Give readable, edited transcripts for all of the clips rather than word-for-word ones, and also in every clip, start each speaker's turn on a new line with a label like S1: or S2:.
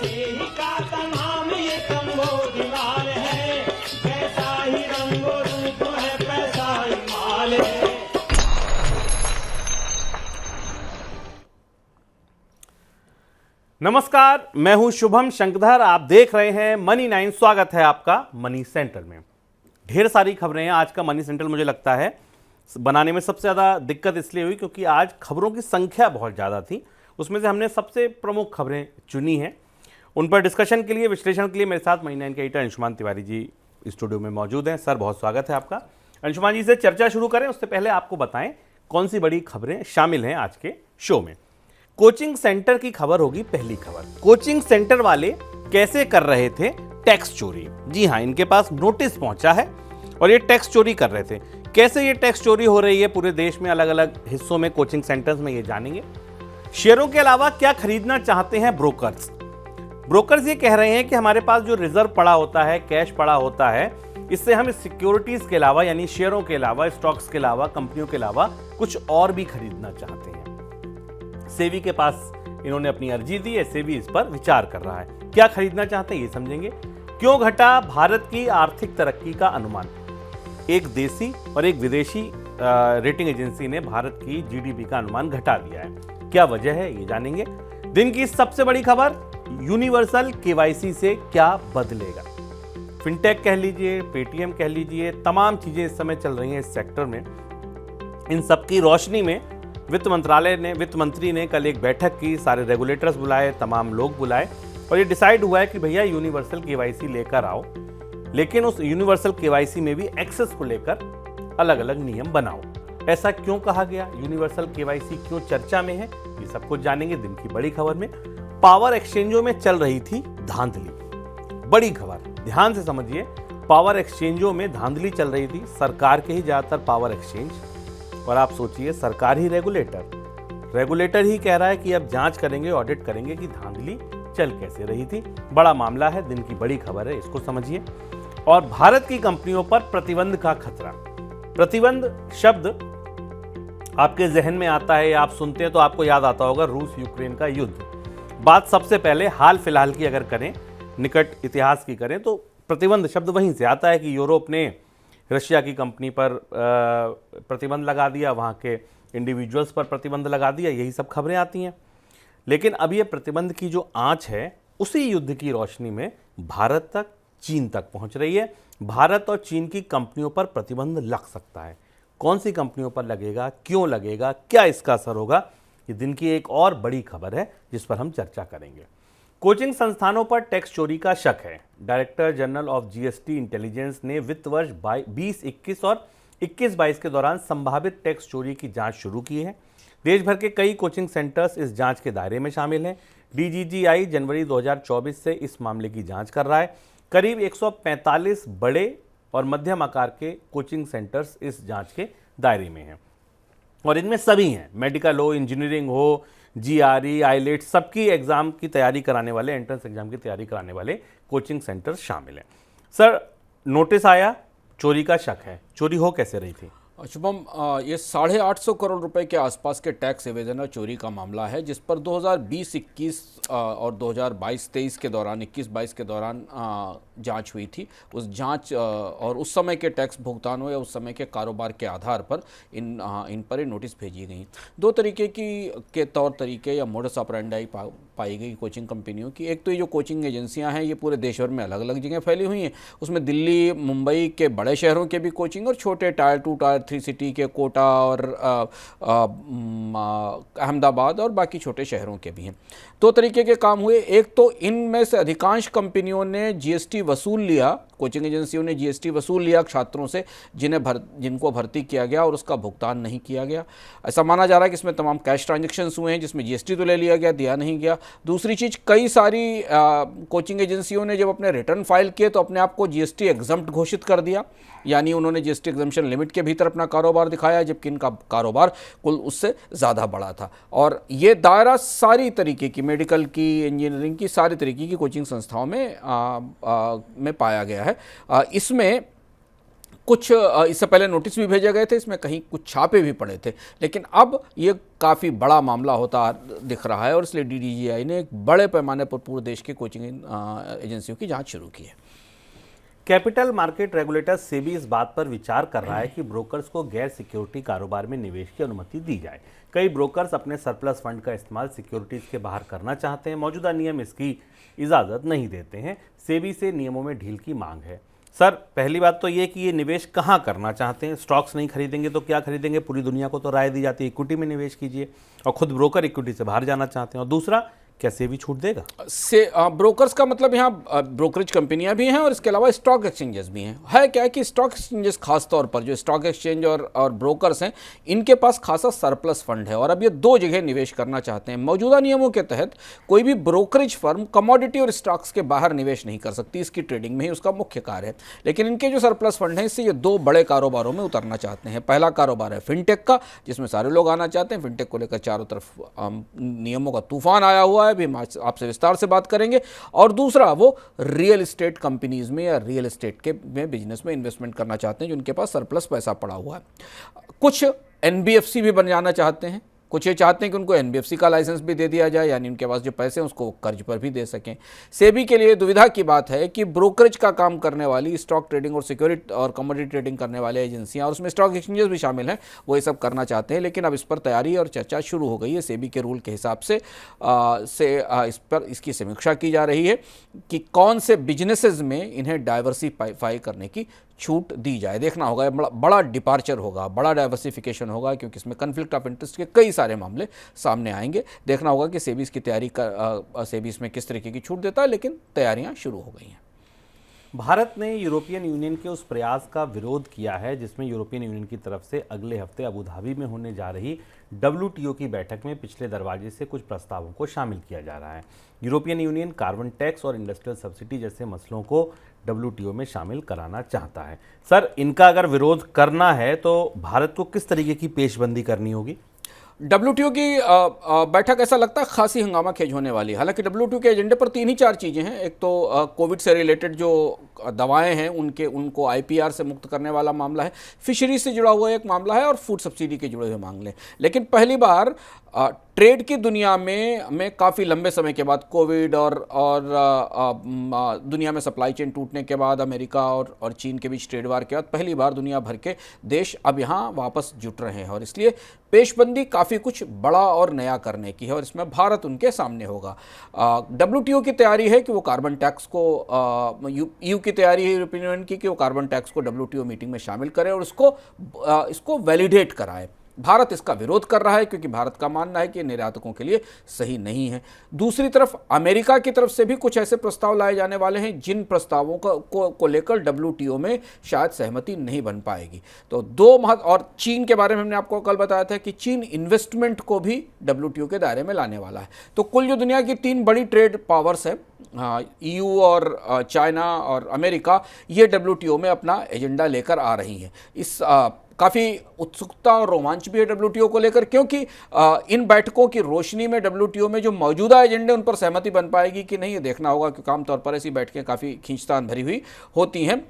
S1: देहिका का नाम ये कंबोधिलाल है, कैसा ही रंगो रूप है पैसा ही माल है।
S2: नमस्कार, मैं हूं शुभम शंकधर। आप देख रहे हैं मनी 9। स्वागत है आपका मनी सेंट्रल में। ढेर सारी खबरें हैं। आज का मनी सेंट्रल मुझे लगता है बनाने में सबसे ज़्यादा दिक्कत इसलिए हुई क्योंकि आज खबरों की संख्या बहुत ज़्यादा थी। उसमें से हमने सबसे प्रमुख खबरें चुनी हैं। उन पर डिस्कशन के लिए, विश्लेषण के लिए मेरे साथ मनी 9 के एडिटर अंशुमान तिवारी जी स्टूडियो में मौजूद हैं। सर, बहुत स्वागत है आपका। अंशुमान जी से चर्चा शुरू करें उससे पहले आपको बताएं कौन सी बड़ी खबरें शामिल हैं आज के शो में। कोचिंग सेंटर की खबर होगी पहली खबर। कोचिंग सेंटर वाले कैसे कर रहे थे टैक्स चोरी। जी हाँ, इनके पास नोटिस पहुंचा है और ये टैक्स चोरी कर रहे थे। कैसे ये टैक्स चोरी हो रही है पूरे देश में अलग अलग हिस्सों में कोचिंग सेंटर्स में, ये जानेंगे। शेयरों के अलावा क्या खरीदना चाहते हैं ब्रोकर्स। ब्रोकर्स ये कह रहे हैं कि हमारे पास जो रिजर्व पड़ा होता है, कैश पड़ा होता है, इससे हम सिक्योरिटीज के अलावा यानी शेयरों के अलावा, स्टॉक्स के अलावा, कंपनियों के अलावा कुछ और भी खरीदना चाहते हैं। सेबी के पास इन्होंने अपनी अर्जी दी है, सेबी इस पर विचार कर रहा है। क्या खरीदना चाहते हैं ये समझेंगे। क्यों घटा भारत की आर्थिक तरक्की का अनुमान। एक देसी और एक विदेशी रेटिंग एजेंसी ने भारत की जीडीपी का अनुमान घटा दिया है। क्या वजह है ये जानेंगे। दिन की सबसे बड़ी खबर, यूनिवर्सल केवाईसी से क्या बदलेगा। फिनटेक कह लीजिए, पेटीएम कह लीजिए, तमाम चीजें इस समय चल रही हैं इस सेक्टर में। इन सबकी रोशनी में वित्त मंत्री ने कल एक बैठक की, सारे रेगुलेटर्स बुलाए, तमाम लोग बुलाए और ये डिसाइड हुआ है कि भैया यूनिवर्सल केवाईसी लेकर आओ, लेकिन उस यूनिवर्सल केवाईसी में भी एक्सेस को लेकर अलग अलग नियम बनाओ। ऐसा क्यों कहा गया, यूनिवर्सल केवाईसी क्यों चर्चा में है, ये सब कुछ जानेंगे दिन की बड़ी खबर में। पावर एक्सचेंजों में चल रही थी धांधली। बड़ी खबर, ध्यान से समझिए। पावर एक्सचेंजों में धांधली चल रही थी, सरकार के ही ज्यादातर पावर एक्सचेंज। और आप सोचिए, सरकार ही रेगुलेटर ही कह रहा है कि अब जांच करेंगे, ऑडिट करेंगे कि धांधली चल कैसे रही थी। बड़ा मामला है, दिन की बड़ी खबर है, इसको समझिए। और भारत की कंपनियों पर प्रतिबंध का खतरा। प्रतिबंध शब्द आपके जहन में आता है, आप सुनते हैं तो आपको याद आता होगा रूस यूक्रेन का युद्ध। बात सबसे पहले हाल फिलहाल की अगर करें, निकट इतिहास की करें, तो प्रतिबंध शब्द वहीं से आता है कि यूरोप ने रशिया की कंपनी पर प्रतिबंध लगा दिया, वहाँ के इंडिविजुअल्स पर प्रतिबंध लगा दिया, यही सब खबरें आती हैं। लेकिन अब ये प्रतिबंध की जो आंच है उसी युद्ध की रोशनी में भारत तक, चीन तक पहुंच रही है। भारत और चीन की कंपनियों पर प्रतिबंध लग सकता है। कौन सी कंपनियों पर लगेगा, क्यों लगेगा, क्या इसका असर होगा, ये दिन की एक और बड़ी खबर है जिस पर हम चर्चा करेंगे। कोचिंग संस्थानों पर टैक्स चोरी का शक है। Director general of GST intelligence ने वित्त वर्ष 2021 और 21-22 के दौरान संभावित टैक्स चोरी की जांच शुरू की है। देश भर के कई कोचिंग सेंटर्स इस जांच के दायरे में शामिल हैं। डीजीजीआई जनवरी 2024 से इस मामले की जांच कर रहा है। करीब 145 बड़े और मध्यम आकार के कोचिंग सेंटर्स इस जांच के दायरे में हैं और इनमें सभी हैं, मेडिकल हो, इंजीनियरिंग हो, जीआरई, आईलेट, सबकी एग्जाम की तैयारी कराने वाले, एंट्रेंस एग्जाम की तैयारी कराने वाले कोचिंग सेंटर्स शामिल हैं। सर, नोटिस आया, चोरी का शक है, चोरी हो कैसे रही थी।
S3: शुभम, ये 850 करोड़ रुपए के आसपास के टैक्स एवेजन और चोरी का मामला है, जिस पर 2020-21 और 2022-23 के दौरान, 21-22 के दौरान जांच हुई थी। उस जांच और उस समय के टैक्स भुगतान हुए, उस समय के कारोबार के आधार पर इन पर नोटिस भेजी गई। दो तरीके के तौर तरीके या मोडस ऑपरेंडाई पाई गई कोचिंग कंपनियों की। एक तो ये जो कोचिंग एजेंसियां हैं, ये पूरे देश भर में अलग अलग जगह फैली हुई हैं। उसमें दिल्ली, मुंबई के बड़े शहरों के भी कोचिंग और छोटे टायर 2, टायर 3 सिटी के कोटा और अहमदाबाद और बाकी छोटे शहरों के भी हैं। दो तरीके के काम हुए। एक तो इनमें से अधिकांश कंपनियों ने जीएसटी वसूल लिया, कोचिंग एजेंसियों ने जीएसटी वसूल लिया छात्रों से जिनको भर्ती किया गया और उसका भुगतान नहीं किया गया। ऐसा माना जा रहा है कि इसमें तमाम कैश ट्रांजैक्शंस हुए हैं, जिसमें जीएसटी तो ले लिया गया, दिया नहीं गया। दूसरी चीज़, कई सारी कोचिंग एजेंसियों ने जब अपने रिटर्न फाइल किए तो अपने आप को जीएसटी एग्जम्प्ट घोषित कर दिया, यानी उन्होंने जीएसटी एग्जम्पशन लिमिट के भीतर अपना कारोबार दिखाया, जबकि इनका कारोबार कुल उससे ज़्यादा बड़ा था। और ये दायरा सारी तरीके की, मेडिकल की, इंजीनियरिंग की, सारी तरीके की कोचिंग संस्थाओं में पाया गया है। इसमें कुछ इससे पहले नोटिस भी भेजे गए थे, इसमें कहीं कुछ छापे भी पड़े थे, लेकिन अब ये काफ़ी बड़ा मामला होता दिख रहा है और इसलिए DDGI ने एक बड़े पैमाने पर पूरे देश की कोचिंग एजेंसियों की जांच शुरू की है।
S2: कैपिटल मार्केट रेगुलेटर सेबी इस बात पर विचार कर रहा है कि ब्रोकर्स को गैर सिक्योरिटी कारोबार में निवेश की अनुमति दी जाए। कई ब्रोकर्स अपने सरप्लस फंड का इस्तेमाल सिक्योरिटीज के बाहर करना चाहते हैं। मौजूदा नियम इसकी इजाज़त नहीं देते हैं। सेबी से नियमों में ढील की मांग है। सर, पहली बात तो ये कि ये निवेश कहाँ करना चाहते हैं? स्टॉक्स नहीं खरीदेंगे तो क्या खरीदेंगे? पूरी दुनिया को तो राय दी जाती है इक्विटी में निवेश कीजिए, और खुद ब्रोकर इक्विटी से बाहर जाना चाहते हैं। और दूसरा, क्या सेबी छूट देगा?
S3: ब्रोकर्स का मतलब यहाँ ब्रोकरेज कंपनियां भी हैं और इसके अलावा स्टॉक एक्सचेंजेस भी हैं। है क्या है कि स्टॉक एक्सचेंजेस खास तौर पर जो स्टॉक एक्सचेंज और ब्रोकर्स हैं, इनके पास खासा सरप्लस फंड है और अब ये दो जगह निवेश करना चाहते हैं। मौजूदा नियमों के तहत कोई भी ब्रोकरेज फर्म कमोडिटी और स्टॉक्स के बाहर निवेश नहीं कर सकती, इसकी ट्रेडिंग में ही उसका मुख्य कार्य है। लेकिन इनके जो सरप्लस फंड हैं, इससे ये दो बड़े कारोबारों में उतरना चाहते हैं। पहला कारोबार है फिनटेक का, जिसमें सारे लोग आना चाहते हैं। फिनटेक को लेकर चारों तरफ नियमों का तूफान आया हुआ है, भी आपसे विस्तार से बात करेंगे। और दूसरा, वो रियल एस्टेट कंपनीज में या रियल एस्टेट के में बिजनेस में इन्वेस्टमेंट करना चाहते हैं, जिनके पास सरप्लस पैसा पड़ा हुआ है। कुछ एनबीएफसी भी बन जाना चाहते हैं, कुछ ये चाहते हैं कि उनको एनबीएफसी का लाइसेंस भी दे दिया जाए, यानी उनके पास जो पैसे हैं उसको कर्ज पर भी दे सकें। सेबी के लिए दुविधा की बात है कि ब्रोकरेज का काम करने वाली स्टॉक ट्रेडिंग और सिक्योरिटी और कमोडिटी ट्रेडिंग करने वाले एजेंसियां, और उसमें स्टॉक एक्सचेंजेस भी शामिल हैं, वो ये सब करना चाहते हैं। लेकिन अब इस पर तैयारी और चर्चा शुरू हो गई है। सेबी के रूल के हिसाब से इस पर इसकी समीक्षा की जा रही है कि कौन से बिजनेसेस में इन्हें डाइवर्सिफाई करने की छूट दी जाए। देखना होगा, बड़ा डिपार्चर होगा, बड़ा डाइवर्सिफिकेशन होगा, क्योंकि इसमें कन्फ्लिक्ट ऑफ इंटरेस्ट के कई सारे मामले सामने आएंगे। देखना होगा कि सेबी इसकी तैयारी सेबी इसमें किस तरीके की छूट देता है, लेकिन तैयारियां शुरू हो गई हैं।
S2: भारत ने यूरोपियन यूनियन के उस प्रयास का विरोध किया है जिसमें यूरोपियन यूनियन की तरफ से अगले हफ्ते अबू धाबी में होने जा रही WTO की बैठक में पिछले दरवाजे से कुछ प्रस्तावों को शामिल किया जा रहा है। यूरोपियन यूनियन कार्बन टैक्स और इंडस्ट्रियल सब्सिडी जैसे मसलों को WTO में शामिल कराना चाहता है। सर, इनका अगर विरोध करना है तो भारत को किस तरीके की पेशबंदी करनी होगी?
S3: WTO की बैठक ऐसा लगता है खासी हंगामा खेज होने वाली है। हालांकि WTO के एजेंडे पर 3 ही 4 चीज़ें हैं। एक तो कोविड से रिलेटेड जो दवाएं हैं उनको IPR से मुक्त करने वाला मामला है, फिशरी से जुड़ा हुआ एक मामला है, और फूड सब्सिडी के जुड़े हुए मामले। लेकिन पहली बार ट्रेड की दुनिया में काफ़ी लंबे समय के बाद, कोविड और दुनिया में सप्लाई चेन टूटने के बाद, अमेरिका और चीन के बीच ट्रेड वार के बाद पहली बार दुनिया भर के देश अब यहाँ वापस जुट रहे हैं, और इसलिए पेशबंदी काफ़ी कुछ बड़ा और नया करने की है, और इसमें भारत उनके सामने होगा। WTO की तैयारी है कि वो कार्बन टैक्स को EU की तैयारी है यूरोपियन यूनियन की कि वो कार्बन टैक्स को WTO मीटिंग में शामिल करे और इसको वैलिडेट कराए। भारत इसका विरोध कर रहा है क्योंकि भारत का मानना है कि निर्यातकों के लिए सही नहीं है। दूसरी तरफ अमेरिका की तरफ से भी कुछ ऐसे प्रस्ताव लाए जाने वाले हैं जिन प्रस्तावों को लेकर WTO में शायद सहमति नहीं बन पाएगी। तो और चीन के बारे में हमने आपको कल बताया था कि चीन इन्वेस्टमेंट को भी WTO के दायरे में लाने वाला है। तो कुल जो दुनिया की 3 बड़ी ट्रेड पावर्स है, EU और चाइना और अमेरिका, ये WTO में अपना एजेंडा लेकर आ रही हैं। इस काफ़ी उत्सुकता और रोमांच भी है WTO को लेकर, क्योंकि इन बैठकों की रोशनी में WTO में जो मौजूदा एजेंडे उन पर सहमति बन पाएगी कि नहीं, ये देखना होगा, क्योंकि आमतौर पर ऐसी बैठकें काफ़ी खींचतान भरी हुई होती हैं।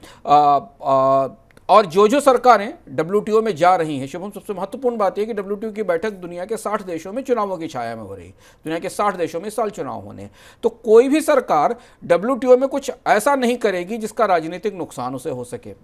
S3: और जो सरकारें WTO में जा रही हैं, शुभम, सबसे महत्वपूर्ण बात यह कि WTO की बैठक दुनिया के 60 देशों में चुनावों की छाया में हो रही है। दुनिया के 60 देशों में इस साल चुनाव होने हैं, तो कोई भी सरकार WTO में कुछ ऐसा नहीं करेगी जिसका राजनीतिक नुकसान उसे हो सके।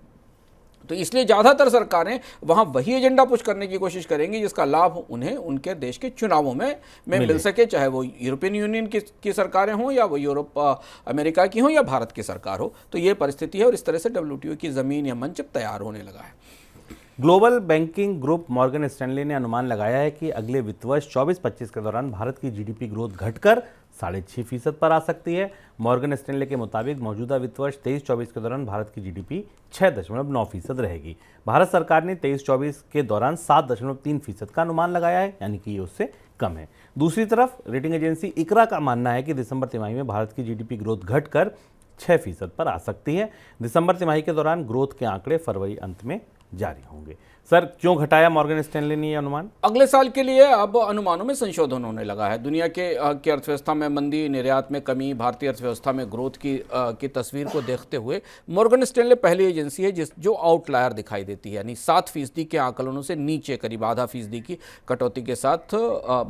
S3: तो इसलिए ज़्यादातर सरकारें वहाँ वही एजेंडा पुश करने की कोशिश करेंगी जिसका लाभ उन्हें उनके देश के चुनावों में मिल सके, चाहे वो यूरोपियन यूनियन की सरकारें हों या वो यूरोप अमेरिका की हों या भारत की सरकार हो। तो ये परिस्थिति है और इस तरह से WTO की ज़मीन या मंच तैयार होने लगा है।
S2: Global banking group Morgan Stanley ने अनुमान लगाया है कि अगले वित्त वर्ष 24-25 के दौरान भारत की GDP ग्रोथ घटकर 6.5% पर आ सकती है। मॉर्गन स्टैनली के मुताबिक मौजूदा वित्त वर्ष 23-24 के दौरान भारत की GDP 6.9% रहेगी। भारत सरकार ने 23-24 के दौरान 7.3% का अनुमान लगाया है, यानी कि ये उससे कम है। दूसरी तरफ रेटिंग एजेंसी इकरा का मानना है कि दिसंबर तिमाही में भारत की GDP ग्रोथ घटकर 6% पर आ सकती है। दिसंबर तिमाही के दौरान ग्रोथ के आंकड़े फरवरी अंत में जारी होंगे। सर क्यों घटाया मॉर्गन स्टैनली ने ये अनुमान?
S3: अगले साल के लिए अब अनुमानों में संशोधन होने लगा है। दुनिया की अर्थव्यवस्था में मंदी, निर्यात में कमी, भारतीय अर्थव्यवस्था में ग्रोथ की तस्वीर को देखते हुए मॉर्गन स्टैनली पहली एजेंसी है जो आउटलायर दिखाई देती है, यानी 7% के आकलनों से नीचे करीब आधा फीसदी की कटौती के साथ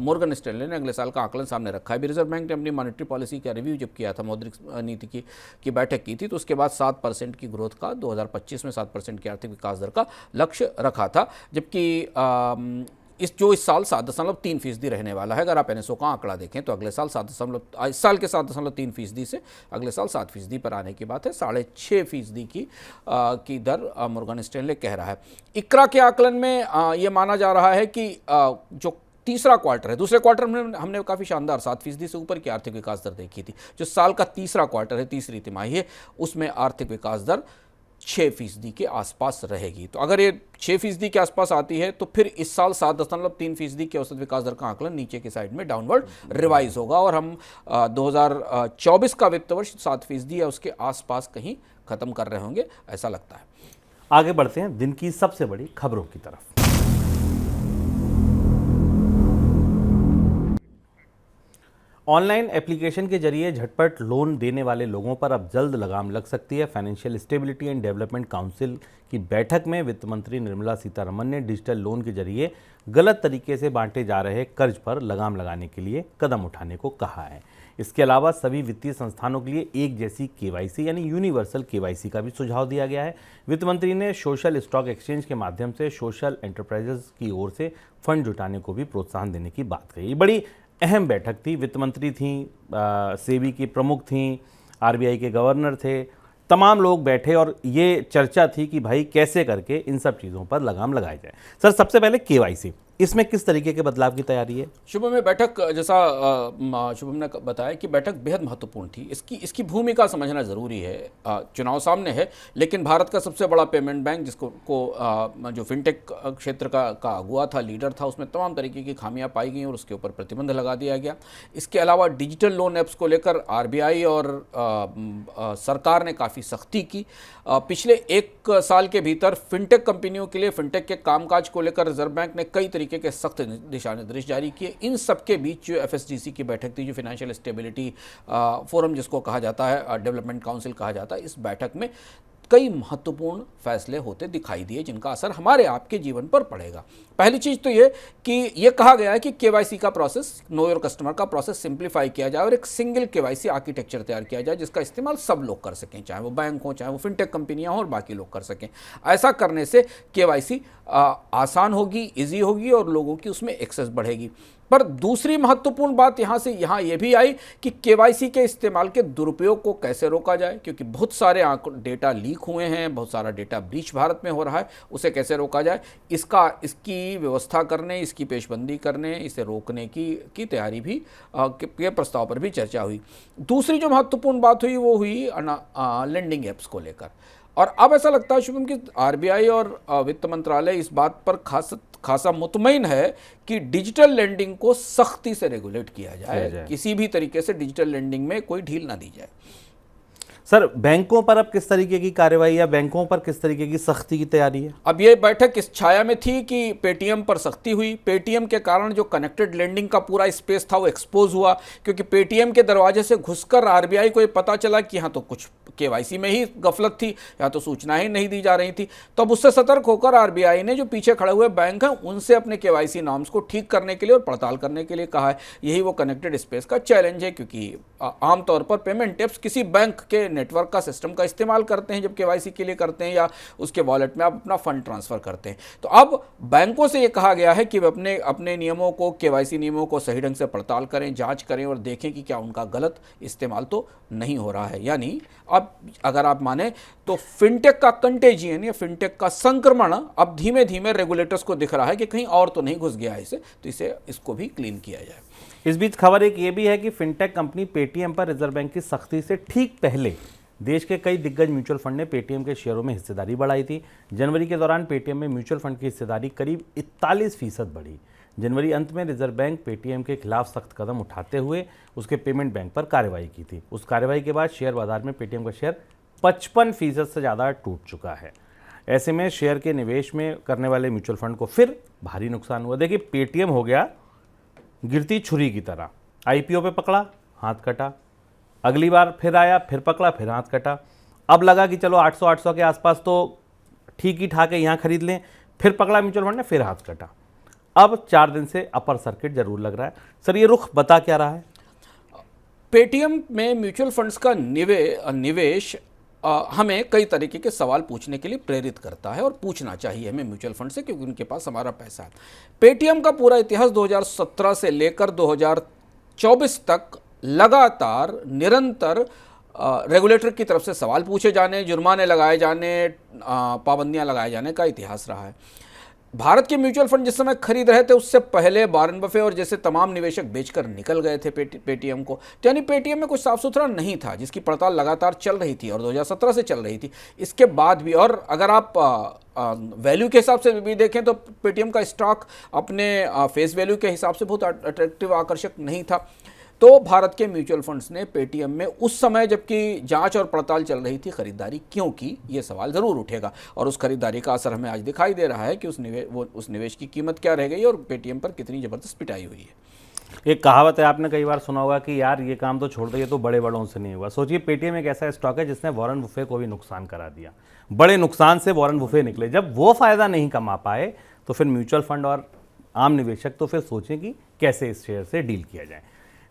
S3: मॉर्गन स्टैनली ने अगले साल का आकलन सामने रखा है। भी रिजर्व बैंक ने अपनी मॉनेटरी पॉलिसी का रिव्यू जब किया था, मौद्रिक नीति की बैठक की थी, तो उसके बाद 7% की ग्रोथ का 2025 में 7% की आर्थिक विकास दर का लक्ष्य रखा था, जबकि इस साल 7.3% रहने वाला है। अगर आप एनएसओ का आंकड़ा देखें तो अगले साल इस साल के 7.3% से अगले साल 7% पर आने की बात है। 6.5% की दर मॉर्गन स्टैनली कह रहा है। इक्रा के आकलन में ये माना जा रहा है कि जो तीसरा क्वार्टर है, दूसरे क्वार्टर में हमने काफ़ी शानदार 7% से ऊपर की आर्थिक विकास दर देखी थी। जो साल का तीसरा क्वार्टर है, तीसरी तिमाही है, उसमें आर्थिक विकास दर 6% के आसपास रहेगी। तो अगर ये 6% के आसपास आती है तो फिर इस साल 7.3% के औसत विकास दर का आकलन नीचे की साइड में डाउनवर्ड रिवाइज होगा और हम 2024 का वित्त वर्ष 7% या उसके आसपास कहीं खत्म कर रहे होंगे, ऐसा लगता है।
S2: आगे बढ़ते हैं दिन की सबसे बड़ी खबरों की तरफ। ऑनलाइन एप्लीकेशन के जरिए झटपट लोन देने वाले लोगों पर अब जल्द लगाम लग सकती है। Financial stability and development council की बैठक में वित्त मंत्री निर्मला सीतारमण ने डिजिटल लोन के जरिए गलत तरीके से बांटे जा रहे कर्ज पर लगाम लगाने के लिए कदम उठाने को कहा है। इसके अलावा सभी वित्तीय संस्थानों के लिए एक जैसी केवाईसी यानी यूनिवर्सल केवाईसी का भी सुझाव दिया गया है। वित्त मंत्री ने सोशल स्टॉक एक्सचेंज के माध्यम से सोशल एंटरप्राइजेस की ओर से फंड जुटाने को भी प्रोत्साहन देने की बात कही। बड़ी अहम बैठक थी। वित्त मंत्री थी, सेबी की प्रमुख थी, आरबीआई के गवर्नर थे, तमाम लोग बैठे और ये चर्चा थी कि भाई कैसे करके इन सब चीज़ों पर लगाम लगाई जाए। सर सबसे पहले केवाईसी, इसमें किस तरीके के बदलाव की तैयारी है?
S3: शुभम में बैठक, जैसा शुभम ने बताया कि बैठक बेहद महत्वपूर्ण थी। इसकी भूमिका समझना ज़रूरी है। चुनाव सामने है, लेकिन भारत का सबसे बड़ा पेमेंट बैंक जो फिनटेक क्षेत्र का अगुआ था, लीडर था, उसमें तमाम तरीके की खामियां पाई गई और उसके ऊपर प्रतिबंध लगा दिया गया। इसके अलावा डिजिटल लोन ऐप्स को लेकर आरबीआई और सरकार ने काफ़ी सख्ती की। पिछले 1 साल के भीतर फिनटेक कंपनियों के लिए फिनटेक के कामकाज को लेकर रिजर्व बैंक ने कई तरीके के सख्त दिशा निर्देश जारी किए। इन सब के बीच जो एफएसडीसी की बैठक थी, जो फाइनेंशियल स्टेबिलिटी फोरम जिसको कहा जाता है, डेवलपमेंट काउंसिल कहा जाता है, इस बैठक में कई महत्वपूर्ण फैसले होते दिखाई दिए जिनका असर हमारे आपके जीवन पर पड़ेगा। पहली चीज़ तो ये कि ये कहा गया है कि केवाईसी का प्रोसेस, नो योर कस्टमर का प्रोसेस सिंप्लीफाई किया जाए और एक सिंगल केवाईसी आर्किटेक्चर तैयार किया जाए जिसका इस्तेमाल सब लोग कर सकें, चाहे वो बैंक हो, चाहे वो फिनटेक कंपनियां हो और बाकी लोग कर सकें। ऐसा करने से केवाईसी आसान होगी, ईजी होगी और लोगों की उसमें एक्सेस बढ़ेगी। पर दूसरी महत्वपूर्ण बात यहाँ ये भी आई कि केवाईसी के इस्तेमाल के दुरुपयोग को कैसे रोका जाए, क्योंकि बहुत सारे डेटा लीक हुए हैं, बहुत सारा डेटा ब्रीच भारत में हो रहा है, उसे कैसे रोका जाए, इसकी व्यवस्था करने, इसकी पेशबंदी करने, इसे रोकने की तैयारी भी के प्रस्ताव पर भी चर्चा हुई। दूसरी जो महत्वपूर्ण बात हुई वो हुई लेंडिंग ऐप्स को लेकर। और अब ऐसा लगता है शुभम कि आरबीआई और वित्त मंत्रालय इस बात पर खासा मुतमईन है कि डिजिटल लेंडिंग को सख्ती से रेगुलेट किया जाए। किसी भी तरीके से डिजिटल लेंडिंग में कोई ढील ना दी जाए।
S2: सर बैंकों पर अब किस तरीके की कार्रवाई या बैंकों पर किस तरीके की सख्ती की तैयारी है?
S3: अब ये बैठक इस छाया में थी कि पेटीएम पर सख्ती हुई। पेटीएम के कारण जो कनेक्टेड लेंडिंग का पूरा स्पेस था वो एक्सपोज हुआ, क्योंकि पेटीएम के दरवाजे से घुसकर आरबीआई को ये पता चला कि यहाँ तो कुछ केवाईसी में ही गफलत थी, यहाँ तो सूचनाएं नहीं दी जा रही थी। तब उससे सतर्क होकर आरबीआई ने जो पीछे खड़े हुए बैंक हैं उनसे अपने केवाईसी नॉर्म्स को ठीक करने के लिए और पड़ताल करने के लिए कहा है। यही वो कनेक्टेड स्पेस का चैलेंज है, क्योंकि आमतौर पर पेमेंट ऐप्स किसी बैंक के नेटवर्क का सिस्टम का इस्तेमाल करते हैं जब केवाईसी के लिए करते हैं या उसके वॉलेट में आप अपना फंड ट्रांसफर करते हैं। तो अब बैंकों से ये कहा गया है कि वे अपने नियमों को, केवाईसी नियमों को सही ढंग से पड़ताल करें, जांच करें और देखें कि क्या उनका गलत इस्तेमाल तो नहीं हो रहा है। यानी अब अगर आप माने तो फिनटेक का कंटेजियन या फिनटेक का संक्रमण अब धीमे धीमे रेगुलेटर्स को दिख रहा है कि कहीं और तो नहीं घुस गया है तो इसको भी क्लीन किया जाए।
S2: इस बीच खबर एक ये भी है कि फिनटेक कंपनी पेटीएम पर रिजर्व बैंक की सख्ती से ठीक पहले देश के कई दिग्गज म्यूचुअल फंड ने पेटीएम के शेयरों में हिस्सेदारी बढ़ाई थी। जनवरी के दौरान पेटीएम में म्यूचुअल फंड की हिस्सेदारी करीब 41% बढ़ी। जनवरी अंत में रिजर्व बैंक पेटीएम के खिलाफ सख्त कदम उठाते हुए उसके पेमेंट बैंक पर कार्रवाई की थी। उस कार्रवाई के बाद शेयर बाजार में पेटीएम का शेयर 55% से ज़्यादा टूट चुका है। ऐसे में शेयर के निवेश में करने वाले म्यूचुअल फंड को फिर भारी नुकसान हुआ। देखिए पेटीएम हो गया गिरती छुरी की तरह, आईपीओ पे पकड़ा, हाथ कटा, अगली बार फिर आया, फिर पकड़ा, फिर हाथ कटा। अब लगा कि चलो 800 के आसपास तो ठीक ही ठाक है, यहाँ खरीद लें, फिर पकड़ा म्यूचुअल फंड ने, फिर हाथ कटा। अब 4 दिन से अपर सर्किट जरूर लग रहा है। सर ये रुख बता क्या रहा है?
S3: पेटीएम में म्यूचुअल फंड्स का निवेश हमें कई तरीके के सवाल पूछने के लिए प्रेरित करता है और पूछना चाहिए हमें म्यूचुअल फंड से, क्योंकि उनके पास हमारा पैसा है। पेटीएम का पूरा इतिहास 2017 से लेकर 2024 तक लगातार निरंतर रेगुलेटर की तरफ से सवाल पूछे जाने, जुर्माने लगाए जाने, पाबंदियां लगाए जाने का इतिहास रहा है। भारत के म्यूचुअल फंड जिस समय खरीद रहे थे उससे पहले वॉरेन बफे और जैसे तमाम निवेशक बेचकर निकल गए थे पेटीएम को। तो यानी पेटीएम में कुछ साफ सुथरा नहीं था, जिसकी पड़ताल लगातार चल रही थी और 2017 से चल रही थी। इसके बाद भी, और अगर आप वैल्यू के हिसाब से भी देखें तो पेटीएम का स्टॉक अपने फेस वैल्यू के हिसाब से बहुत अट्रैक्टिव, आकर्षक नहीं था। तो भारत के म्यूचुअल फंड्स ने पेटीएम में उस समय जबकि जांच और पड़ताल चल रही थी खरीदारी क्यों की, ये सवाल ज़रूर उठेगा। और उस खरीदारी का असर हमें आज दिखाई दे रहा है कि उस निवेश की कीमत क्या रह गई और पेटीएम पर कितनी ज़बरदस्त पिटाई हुई है।
S2: एक कहावत है, आपने कई बार सुना होगा कि यार ये काम तो छोड़ दो, ये तो बड़े बड़ों से नहीं हुआ। सोचिए पेटीएम एक ऐसा स्टॉक है जिसने वॉरेन बुफे को भी नुकसान करा दिया। बड़े नुकसान से वॉरेन बुफे निकले। जब वो फ़ायदा नहीं कमा पाए तो फिर म्यूचुअल फंड और आम निवेशक तो फिर सोचें कि कैसे इस शेयर से डील किया जाए।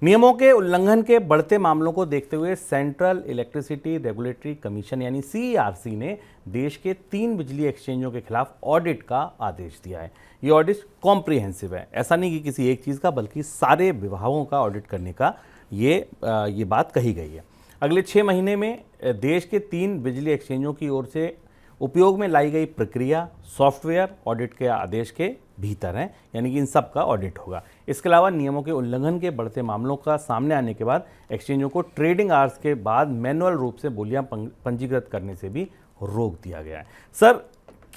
S2: नियमों के उल्लंघन के बढ़ते मामलों को देखते हुए सेंट्रल इलेक्ट्रिसिटी रेगुलेटरी कमीशन यानी CERC ने देश के 3 बिजली एक्सचेंजों के खिलाफ ऑडिट का आदेश दिया है। ये ऑडिट कॉम्प्रिहेंसिव है, ऐसा नहीं कि किसी एक चीज़ का, बल्कि सारे विभागों का ऑडिट करने का ये बात कही गई है। अगले 6 महीने में देश के 3 बिजली एक्सचेंजों की ओर से उपयोग में लाई गई प्रक्रिया, सॉफ्टवेयर ऑडिट के आदेश के भीतर हैं, यानी कि इन सब का ऑडिट होगा। इसके अलावा नियमों के उल्लंघन के बढ़ते मामलों का सामने आने के बाद एक्सचेंजों को ट्रेडिंग आवर्स के बाद मैनुअल रूप से बोलियां पंजीकृत करने से भी रोक दिया गया है। सर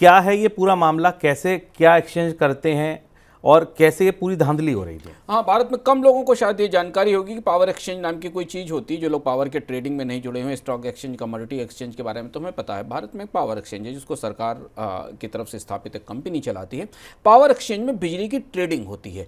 S2: क्या है ये पूरा मामला, कैसे क्या एक्सचेंज करते हैं और कैसे ये पूरी धांधली हो रही थी?
S3: हाँ, भारत में कम लोगों को शायद ये जानकारी होगी कि पावर एक्सचेंज नाम की कोई चीज़ होती है। जो लोग पावर के ट्रेडिंग में नहीं जुड़े हुए, स्टॉक एक्सचेंज, कमोडिटी एक्सचेंज के बारे में तो हमें पता है। भारत में एक पावर एक्सचेंज है जिसको सरकार की तरफ से स्थापित एक कंपनी चलाती है। पावर एक्सचेंज में बिजली की ट्रेडिंग होती है।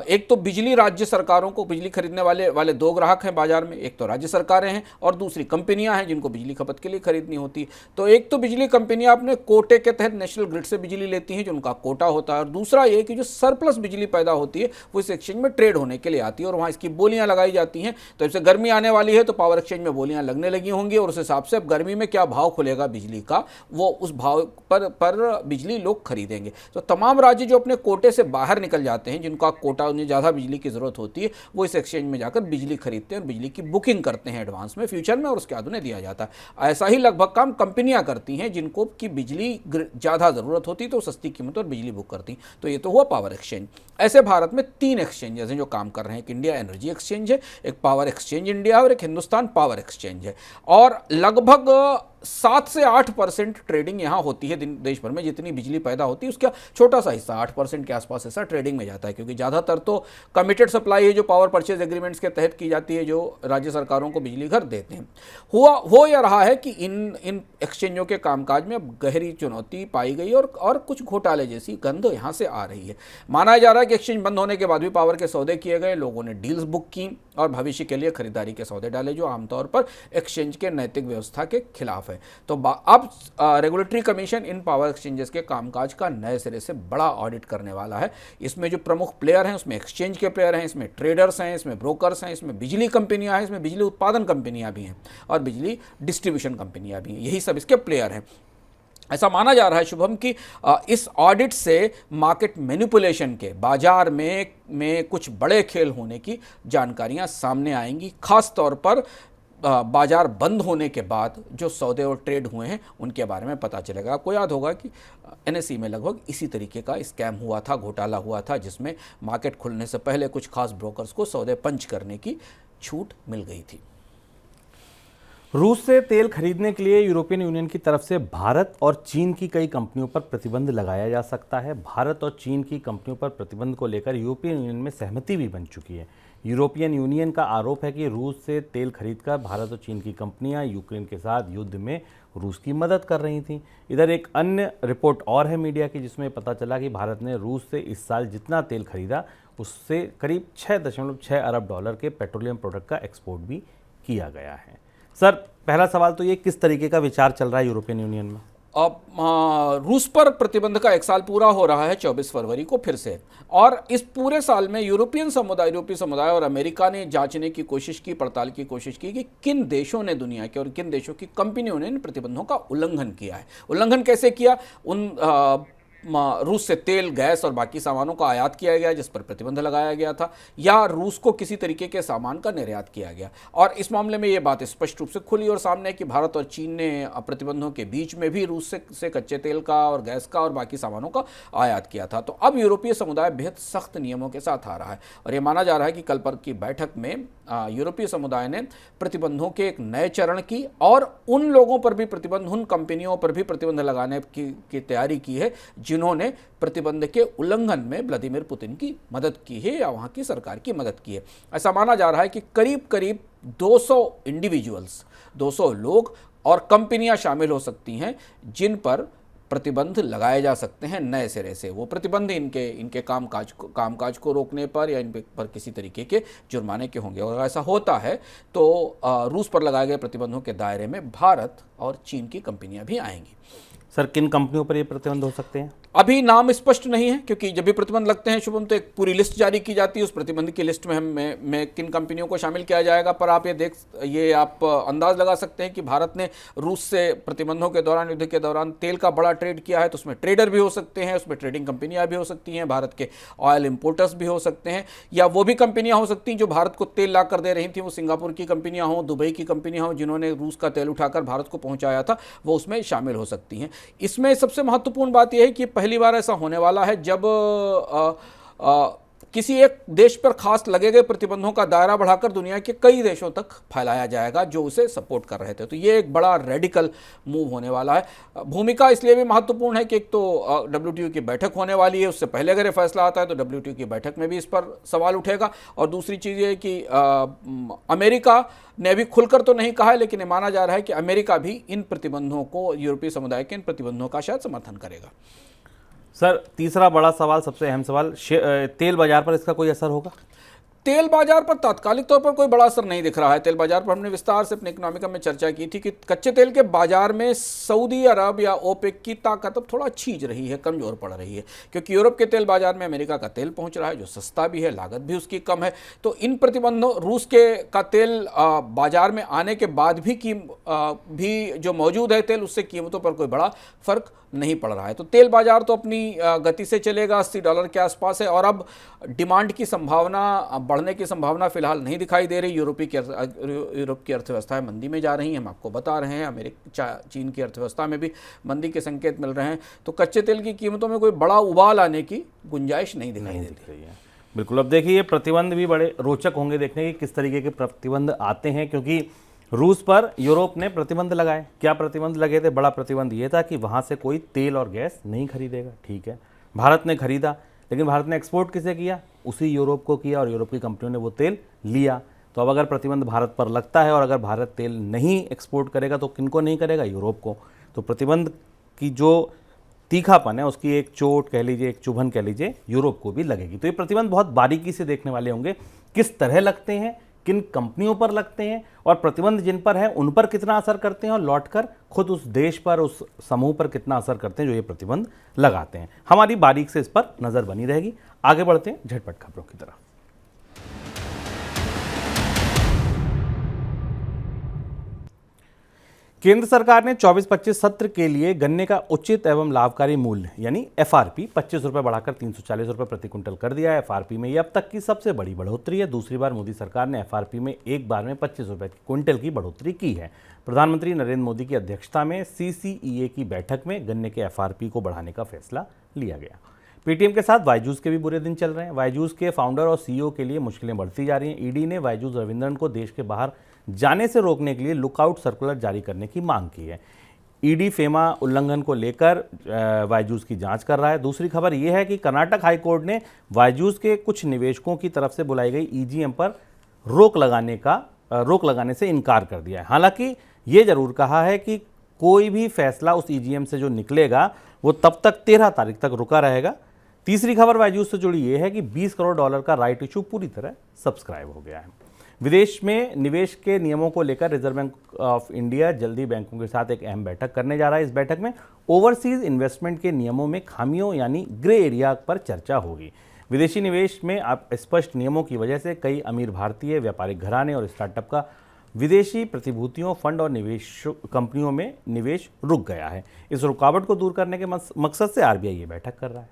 S3: एक तो बिजली राज्य सरकारों को, बिजली खरीदने वाले 2 ग्राहक हैं बाजार में, एक तो राज्य सरकारें हैं और दूसरी कंपनियाँ हैं जिनको बिजली खपत के लिए खरीदनी होती है। तो एक तो बिजली कंपनियाँ अपने कोटे के तहत नेशनल ग्रिड से बिजली लेती हैं जो उनका कोटा होता है, और दूसरा ये कि जो सरप्लस बिजली पैदा होती है वो इस एक्सचेंज में ट्रेड होने के लिए आती है और वहाँ इसकी बोलियां लगाई जाती हैं। तो जैसे गर्मी आने वाली है तो पावर एक्सचेंज में बोलियां लगने लगी होंगी और उस हिसाब से अब गर्मी में क्या भाव खुलेगा बिजली का, वो उस भाव पर बिजली लोग खरीदेंगे। तो तमाम राज्य जो अपने कोटे से बाहर निकल जाते हैं, जिनका कोटा, उन्हें ज़्यादा बिजली की ज़रूरत होती है, वो इस एक्सचेंज में जाकर बिजली खरीदते हैं और बिजली की बुकिंग करते हैं एडवांस में, फ्यूचर में, और उसके बाद उन्हें दिया जाता है। ऐसा ही लगभग काम कंपनियाँ करती हैं जिनको की बिजली ज़्यादा ज़रूरत होती है तो सस्ती कीमत पर बिजली बुक करती। तो ये तो हुआ पावर एक्सचेंज। ऐसे भारत में 3 एक्सचेंजेस हैं जो काम कर रहे हैं। एक इंडिया एनर्जी एक्सचेंज है, एक पावर एक्सचेंज इंडिया और एक हिंदुस्तान पावर एक्सचेंज है। और लगभग 7 से 8% ट्रेडिंग यहाँ होती है देश भर में। जितनी बिजली पैदा होती है उसका छोटा सा हिस्सा 8% के आसपास ऐसा ट्रेडिंग में जाता है, क्योंकि ज़्यादातर तो कमिटेड सप्लाई है जो पावर परचेज एग्रीमेंट्स के तहत की जाती है, जो राज्य सरकारों को बिजली घर देते हैं। हो यह रहा है कि इन एक्सचेंजों के कामकाज में अब गहरी चुनौती पाई गई और कुछ घोटाले जैसी गंध यहाँ से आ रही है। माना जा रहा है कि एक्सचेंज बंद होने के बाद भी पावर के सौदे किए गए, लोगों ने डील्स बुक की और भविष्य के लिए खरीदारी के सौदे डाले, जो आमतौर पर एक्सचेंज के नैतिक व्यवस्था के खिलाफ है। तो अब रेगुलेटरी कमीशन इन पावर एक्सचेंजेस के कामकाज का नए सिरे से बड़ा ऑडिट करने वाला है। इसमें जो प्रमुख प्लेयर हैं उसमें एक्सचेंज के प्लेयर हैं, इसमें ट्रेडर्स हैं, इसमें ब्रोकर्स हैं, इसमें बिजली कंपनियां हैं, इसमें बिजली उत्पादन कंपनियां भी हैं और बिजली डिस्ट्रीब्यूशन कंपनियां भी हैं। यही सब इसके प्लेयर हैं। ऐसा माना जा रहा है शुभम कि इस ऑडिट से मार्केट मैनिपुलेशन के, बाजार में कुछ बड़े खेल होने की जानकारियां सामने आएंगी। खास तौर पर बाजार बंद होने के बाद जो सौदे और ट्रेड हुए हैं उनके बारे में पता चलेगा। आपको याद होगा कि NSE में लगभग इसी तरीके का स्कैम हुआ था, घोटाला हुआ था, जिसमें मार्केट खुलने से पहले कुछ खास ब्रोकर्स को सौदे पंच करने की छूट मिल गई थी।
S2: रूस से तेल खरीदने के लिए यूरोपियन यूनियन की तरफ से भारत और चीन की कई कंपनियों पर प्रतिबंध लगाया जा सकता है। भारत और चीन की कंपनियों पर प्रतिबंध को लेकर यूरोपियन यूनियन में सहमति भी बन चुकी है। यूरोपियन यूनियन का आरोप है कि रूस से तेल खरीदकर भारत और चीन की कंपनियां यूक्रेन के साथ युद्ध में रूस की मदद कर रही थीं। इधर एक अन्य रिपोर्ट और है मीडिया की, जिसमें पता चला कि भारत ने रूस से इस साल जितना तेल खरीदा उससे करीब 6.6 अरब डॉलर के पेट्रोलियम प्रोडक्ट का एक्सपोर्ट भी किया गया है। सर, पहला सवाल तो ये, किस तरीके का विचार चल रहा है यूरोपियन यूनियन में?
S3: अब रूस पर प्रतिबंध का 1 साल पूरा हो रहा है 24 फरवरी को फिर से, और इस पूरे साल में यूरोपीय समुदाय और अमेरिका ने जांचने की कोशिश की, पड़ताल की कोशिश की कि किन देशों ने, दुनिया के और किन देशों की कंपनियों ने इन प्रतिबंधों का उल्लंघन किया है। उल्लंघन कैसे किया? रूस से तेल, गैस और बाकी सामानों का आयात किया गया जिस पर प्रतिबंध लगाया गया था, या रूस को किसी तरीके के सामान का निर्यात किया गया। और इस मामले में ये बात स्पष्ट रूप से खुली और सामने है कि भारत और चीन ने प्रतिबंधों के बीच में भी रूस से कच्चे तेल का और गैस का और बाकी सामानों का आयात किया था। तो अब यूरोपीय समुदाय बेहद सख्त नियमों के साथ आ रहा है, और ये माना जा रहा है कि कल पर की बैठक में यूरोपीय समुदाय ने प्रतिबंधों के एक नए चरण की, और उन लोगों पर भी प्रतिबंध, उन कंपनियों पर भी प्रतिबंध लगाने की तैयारी की है जिन्होंने प्रतिबंध के उल्लंघन में व्लादिमीर पुतिन की मदद की है या वहां की सरकार की मदद की है। ऐसा माना जा रहा है कि करीब करीब 200 इंडिविजुअल्स, 200 लोग और कंपनियां शामिल हो सकती हैं जिन पर प्रतिबंध लगाए जा सकते हैं नए सिरे से। वो प्रतिबंध इनके कामकाज को रोकने पर या इन पर किसी तरीके के जुर्माने के होंगे, और ऐसा होता है तो रूस पर लगाए गए प्रतिबंधों के दायरे में भारत और चीन की कंपनियां भी आएंगी।
S2: सर, किन कंपनियों पर ये प्रतिबंध हो सकते हैं?
S3: अभी नाम स्पष्ट नहीं है, क्योंकि जब भी प्रतिबंध लगते हैं शुभम, तो एक पूरी लिस्ट जारी की जाती है। उस प्रतिबंध की लिस्ट में किन कंपनियों को शामिल किया जाएगा, पर आप ये आप अंदाज लगा सकते हैं कि भारत ने रूस से प्रतिबंधों के दौरान, युद्ध के दौरान तेल का बड़ा ट्रेड किया है, तो उसमें ट्रेडर भी हो सकते हैं, उसमें ट्रेडिंग कंपनियां भी हो सकती हैं, भारत के ऑयल इंपोर्टर्स भी हो सकते हैं, या वो भी कंपनियां हो सकती हैं जो भारत को तेल ला कर दे रही थी, वो सिंगापुर की कंपनियां हों, दुबई की कंपनियां हों, जिन्होंने रूस का तेल उठाकर भारत को पहुंचाया था, वो उसमें शामिल हो सकती हैं। इसमें सबसे महत्वपूर्ण बात यह है कि पहली बार ऐसा होने वाला है जब किसी एक देश पर खास लगे गए प्रतिबंधों का दायरा बढ़ाकर दुनिया के कई देशों तक फैलाया जाएगा जो उसे सपोर्ट कर रहे थे। तो ये एक बड़ा रेडिकल मूव होने वाला है। भूमिका इसलिए भी महत्वपूर्ण है कि एक तो WTO की बैठक होने वाली है, उससे पहले अगर ये फैसला आता है तो WTO की बैठक में भी इस पर सवाल उठेगा, और दूसरी चीज़ ये कि अमेरिका ने अभी खुलकर तो नहीं कहा है, लेकिन ये माना जा रहा है कि अमेरिका भी इन प्रतिबंधों को, यूरोपीय समुदाय के इन प्रतिबंधों का शायद समर्थन करेगा।
S2: सर, तीसरा बड़ा सवाल, सबसे अहम सवाल, तेल बाजार पर इसका कोई असर होगा?
S3: तेल बाजार पर तात्कालिक तौर पर कोई बड़ा असर नहीं दिख रहा है। तेल बाजार पर हमने विस्तार से अपने इकोनॉमिका में चर्चा की थी कि कच्चे तेल के बाजार में सऊदी अरब या ओपेक की ताकत अब थोड़ा छीज रही है, कमजोर पड़ रही है, क्योंकि यूरोप के तेल बाजार में अमेरिका का तेल पहुंच रहा है जो सस्ता भी है, लागत भी उसकी कम है। तो इन प्रतिबंधों, रूस का तेल बाजार में आने के बाद भी जो मौजूद है तेल, उससे कीमतों पर कोई बड़ा फर्क नहीं पड़ रहा है। तो तेल बाजार तो अपनी गति से चलेगा, $80 के आसपास है, और अब डिमांड की संभावना, बढ़ने की संभावना फिलहाल नहीं दिखाई दे रही। यूरोप की अर्थव्यवस्थाएं मंदी में जा रही हैं, हम आपको बता रहे हैं। चीन की अर्थव्यवस्था में भी मंदी के संकेत मिल रहे हैं। तो कच्चे तेल की कीमतों में कोई बड़ा उबाल आने की गुंजाइश नहीं दिखाई दे रही है।
S2: बिल्कुल। अब देखिए, ये प्रतिबंध भी बड़े रोचक होंगे देखने की, किस तरीके के प्रतिबंध आते हैं, क्योंकि रूस पर यूरोप ने प्रतिबंध लगाए। क्या प्रतिबंध लगे थे? बड़ा प्रतिबंध ये था कि वहाँ से कोई तेल और गैस नहीं खरीदेगा। ठीक है, भारत ने खरीदा, लेकिन भारत ने एक्सपोर्ट किसे किया? उसी यूरोप को किया, और यूरोप की कंपनियों ने वो तेल लिया। तो अब अगर प्रतिबंध भारत पर लगता है और अगर भारत तेल नहीं एक्सपोर्ट करेगा तो किनको नहीं करेगा? यूरोप को। तो प्रतिबंध की जो तीखापन है उसकी एक चोट कह लीजिए, एक चुभन कह लीजिए, यूरोप को भी लगेगी। तो ये प्रतिबंध बहुत बारीकी से देखने वाले होंगे, किस तरह लगते हैं, किन कंपनियों पर लगते हैं, और प्रतिबंध जिन पर है उन पर कितना असर करते हैं, और लौटकर खुद उस देश पर, उस समूह पर कितना असर करते हैं जो ये प्रतिबंध लगाते हैं। हमारी बारीक से इस पर नजर बनी रहेगी। आगे बढ़ते हैं झटपट खबरों की तरफ। केंद्र सरकार ने 24-25 सत्र के लिए गन्ने का उचित एवं लाभकारी मूल्य यानी FRP 25 रुपये बढ़ाकर 340 रुपये प्रति क्विंटल कर दिया है। FRP में यह अब तक की सबसे बड़ी बढ़ोतरी है। दूसरी बार मोदी सरकार ने FRP में एक बार में 25 रुपये क्विंटल की बढ़ोतरी की है। प्रधानमंत्री नरेंद्र मोदी की अध्यक्षता में CCEA की बैठक में गन्ने के FRP को बढ़ाने का फैसला लिया गया। पेटीएम के साथ बायजूस के भी बुरे दिन चल रहे हैं। बायजूस के फाउंडर और CEO के लिए मुश्किलें बढ़ती जा रही हैं। ईडी ने बायजूस रविंद्रन को देश के बाहर जाने से रोकने के लिए लुकआउट सर्कुलर जारी करने की मांग की है। ईडी फेमा उल्लंघन को लेकर बायजूस की जांच कर रहा है। दूसरी खबर यह है कि कर्नाटक हाई कोर्ट ने बायजूस के कुछ निवेशकों की तरफ से बुलाई गई ईजीएम पर रोक लगाने से इनकार कर दिया है। हालांकि ये जरूर कहा है कि कोई भी फैसला उस ईजीएम से जो निकलेगा वो तब तक 13 तारीख तक रुका रहेगा। तीसरी खबर बायजूस से जुड़ी ये है कि $20 करोड़ का राइट इशू पूरी तरह सब्सक्राइब हो गया है। विदेश में निवेश के नियमों को लेकर रिजर्व बैंक ऑफ इंडिया जल्दी बैंकों के साथ एक अहम बैठक करने जा रहा है। इस बैठक में ओवरसीज इन्वेस्टमेंट के नियमों में खामियों यानी ग्रे एरिया पर चर्चा होगी। विदेशी निवेश में स्पष्ट नियमों की वजह से कई अमीर भारतीय व्यापारिक घराने और स्टार्टअप का विदेशी प्रतिभूतियों, फंड और निवेश कंपनियों में निवेश रुक गया है। इस रुकावट को दूर करने के मकसद से आरबीआई ये बैठक कर रहा है।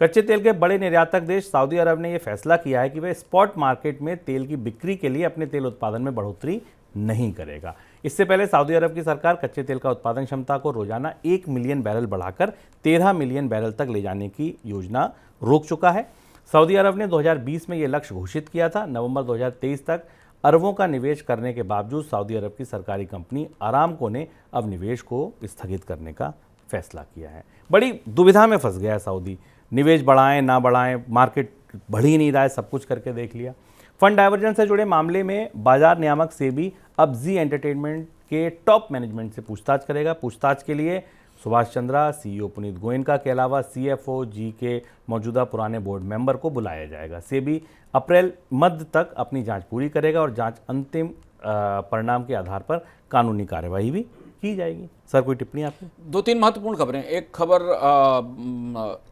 S2: कच्चे तेल के बड़े निर्यातक देश सऊदी अरब ने यह फैसला किया है कि वह स्पॉट मार्केट में तेल की बिक्री के लिए अपने तेल उत्पादन में बढ़ोतरी नहीं करेगा। इससे पहले सऊदी अरब की सरकार कच्चे तेल का उत्पादन क्षमता को रोजाना 1 मिलियन बैरल बढ़ाकर 13 मिलियन बैरल तक ले जाने की योजना रोक चुका है। सऊदी अरब ने 2020 में यह लक्ष्य घोषित किया था। नवंबर 2023 तक अरबों का निवेश करने के बावजूद सऊदी अरब की सरकारी कंपनी अरामको ने अब निवेश को स्थगित करने का फैसला किया है। बड़ी दुविधा में फंस गया है सऊदी। निवेश बढ़ाएं ना बढ़ाएं, मार्केट बढ़ ही नहीं रहा है, सब कुछ करके देख लिया। फंड डाइवर्जन से जुड़े मामले में बाजार नियामक सेबी अब जी एंटरटेनमेंट के टॉप मैनेजमेंट से पूछताछ करेगा। पूछताछ के लिए सुभाष चंद्रा, सीईओ पुनीत गोयनका के अलावा सीएफओ जी के मौजूदा पुराने बोर्ड मेंबर को बुलाया जाएगा। सेबी अप्रैल मध्य तक अपनी जांच पूरी करेगा और जांच अंतिम परिणाम के आधार पर कानूनी कार्यवाही भी की जाएगी। सर, कोई टिप्पणी आपकी?
S3: 2-3 महत्वपूर्ण खबरें। एक खबर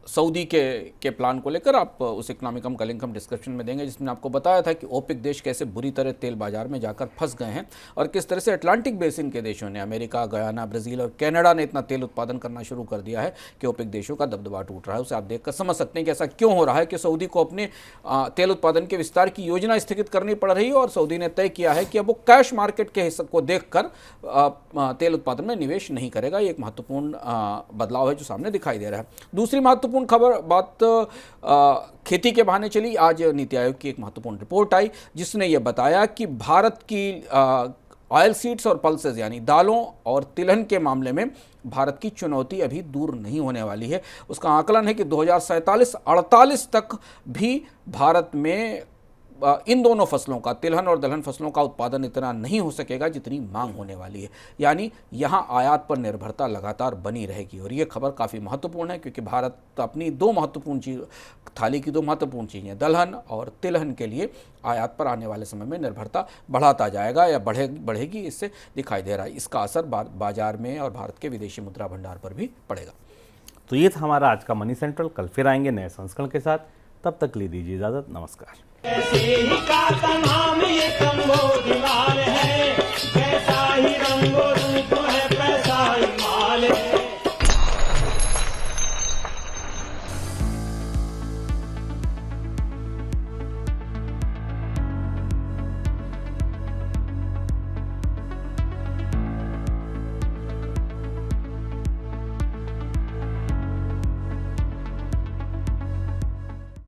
S3: सऊदी के प्लान को लेकर, आप उस इकोनॉमिक हम कल हम डिस्कशन में देंगे, जिसमें आपको बताया था कि ओपेक देश कैसे बुरी तरह तेल बाजार में जाकर फंस गए हैं और किस तरह से अटलांटिक बेसिन के देशों ने, अमेरिका, गयाना, ब्राज़ील और कनाडा ने इतना तेल उत्पादन करना शुरू कर दिया है कि ओपेक देशों का दबदबा टूट रहा है। उसे आप देखकर समझ सकते हैं कि ऐसा क्यों हो रहा है कि सऊदी को अपने तेल उत्पादन के विस्तार की योजना स्थगित करनी पड़ रही है और सऊदी ने तय किया है कि अब वो कैश मार्केट के हिस्से को देखकर तेल उत्पादन में निवेश नहीं करेगा। ये एक महत्वपूर्ण बदलाव है जो सामने दिखाई दे रहा है। दूसरी महत्वपूर्ण बात खेती के बहाने चली। आज नीति आयोग की एक महत्वपूर्ण रिपोर्ट आई जिसने ये बताया कि भारत की ऑयल सीड्स और पल्सेस यानी दालों और तिलहन के मामले में भारत की चुनौती अभी दूर नहीं होने वाली है। उसका आकलन है कि 2047-48 तक भी भारत में इन दोनों फसलों का, तिलहन और दलहन फसलों का उत्पादन इतना नहीं हो सकेगा जितनी मांग होने वाली है। यानी यहाँ आयात पर निर्भरता लगातार बनी रहेगी और ये खबर काफ़ी महत्वपूर्ण है क्योंकि भारत अपनी थाली की दो महत्वपूर्ण चीज़ें दलहन और तिलहन के लिए आयात पर आने वाले समय में निर्भरता बढ़ाता जाएगा या बढ़ेगी। इससे दिखाई दे रहा है इसका असर बाजार में और भारत के विदेशी मुद्रा भंडार पर भी पड़ेगा।
S2: तो ये था हमारा आज का मनी सेंट्रल। कल फिर आएंगे नए संस्करण के साथ। तब तक ले दीजिए इजाज़त। नमस्कार।
S1: ऐसे ही का